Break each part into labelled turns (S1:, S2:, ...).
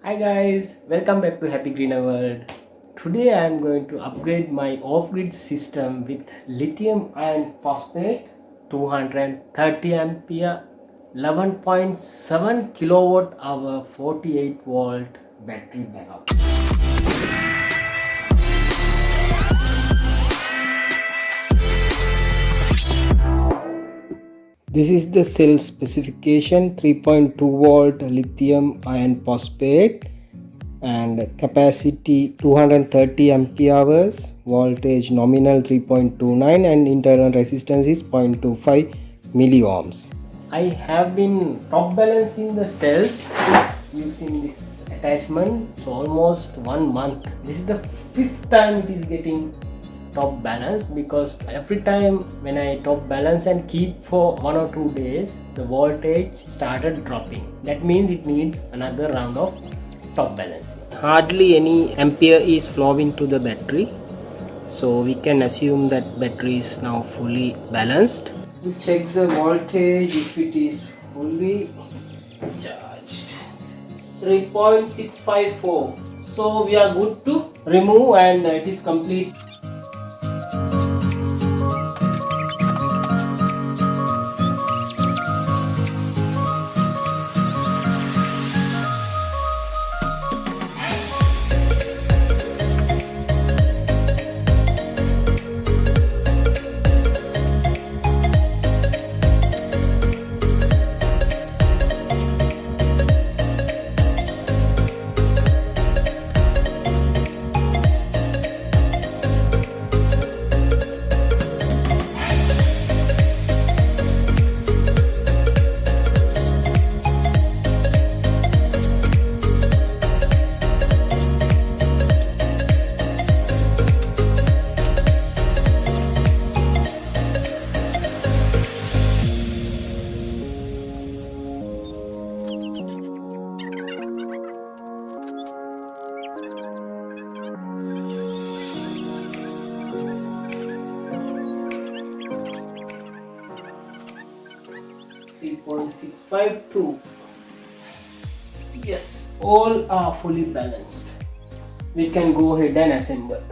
S1: Hi guys, welcome back to Happy Greener World. Today I am going to upgrade my off-grid system with lithium iron phosphate 230 ampere 11.7 kilowatt hour 48 volt battery backup. This is the cell specification: 3.2 volt lithium iron phosphate and capacity 230 ampere hours, voltage nominal 3.29 and internal resistance is 0.25 milliohms. I have been top balancing the cells using this attachment so almost 1 month. This is the fifth time it is getting top balance, because every time when I top balance and keep for 1 or 2 days, the voltage started dropping. That means it needs another round of top balancing. Hardly any ampere is flowing to the battery, so we can assume that battery is now fully balanced. We check the voltage if it is fully charged. 3.654. So we are good to remove and it is complete. .652. Yes, all are fully balanced. We can go ahead and assemble.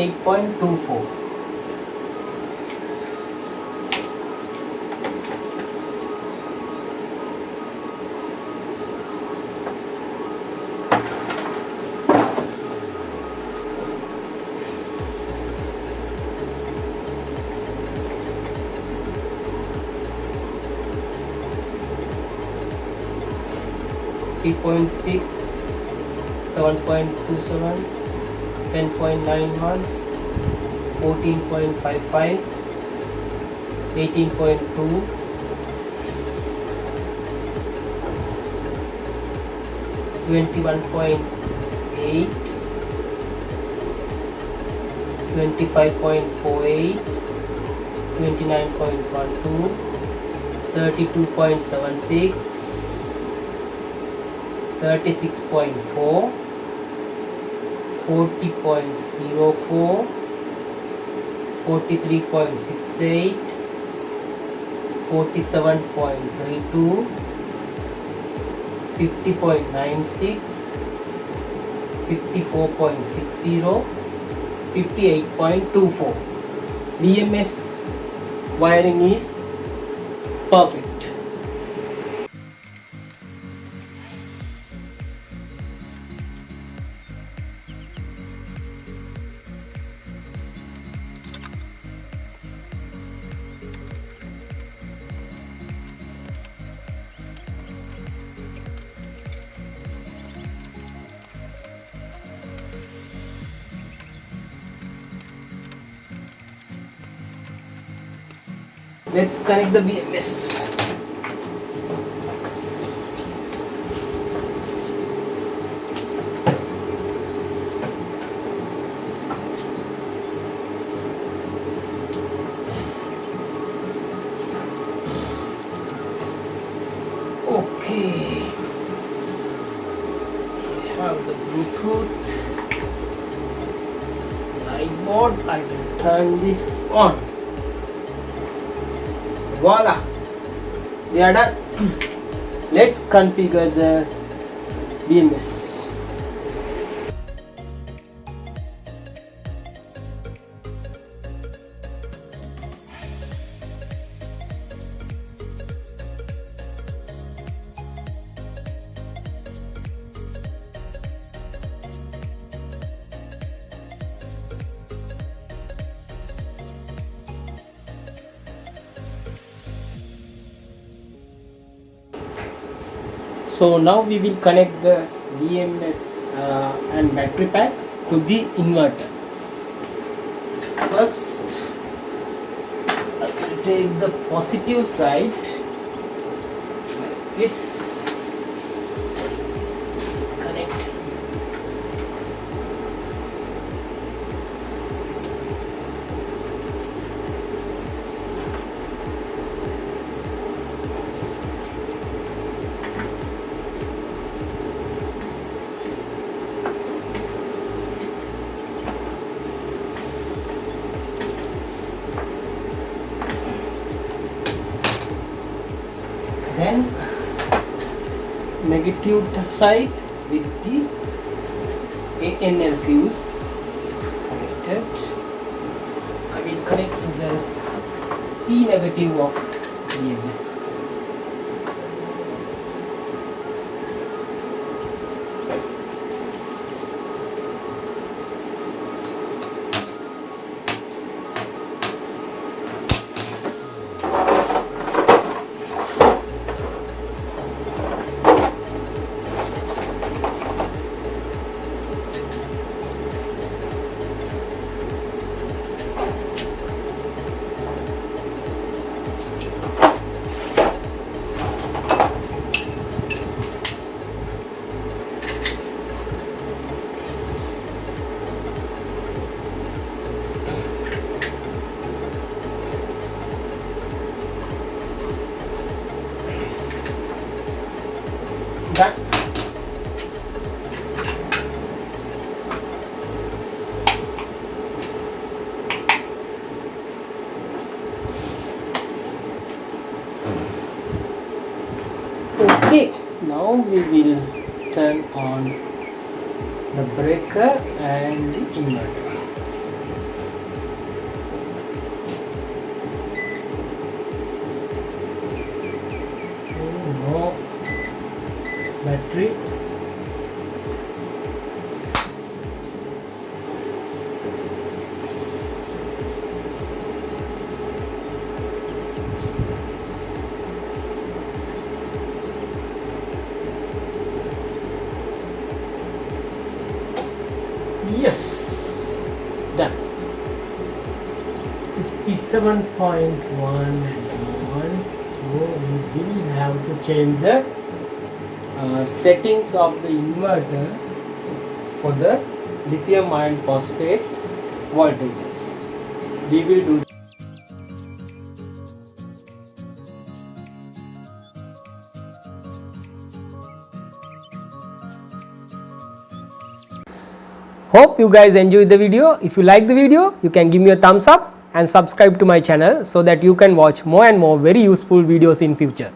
S1: 58.24. Three point six, 7.27, 10.91, 14.55, 18.2, 21.8, 25.48, 29.12, 32.76, 36.4, 40.04, 43.68, 47.32, 50.96, 54.60, 58.24. BMS wiring is perfect. Let's connect the BMS. Okay. We have the Bluetooth light mode. I will turn this on. Voila, we are done. Let's configure the BMS. So now we will connect the BMS and battery pack to the inverter. First, I will take the positive side like this. Connect. Then negative side with the ANL fuse connected. I will connect to the P negative of BMS. Done. Okay, now we will turn on the breaker and the inverter. battery. Yes, done. 57.1 at the moment. So we will have to change the settings of the inverter for the lithium iron phosphate voltages. We will do. Hope you guys enjoyed the video. If you like the video, you can give me a thumbs up and subscribe to my channel so that you can watch more and more very useful videos in future.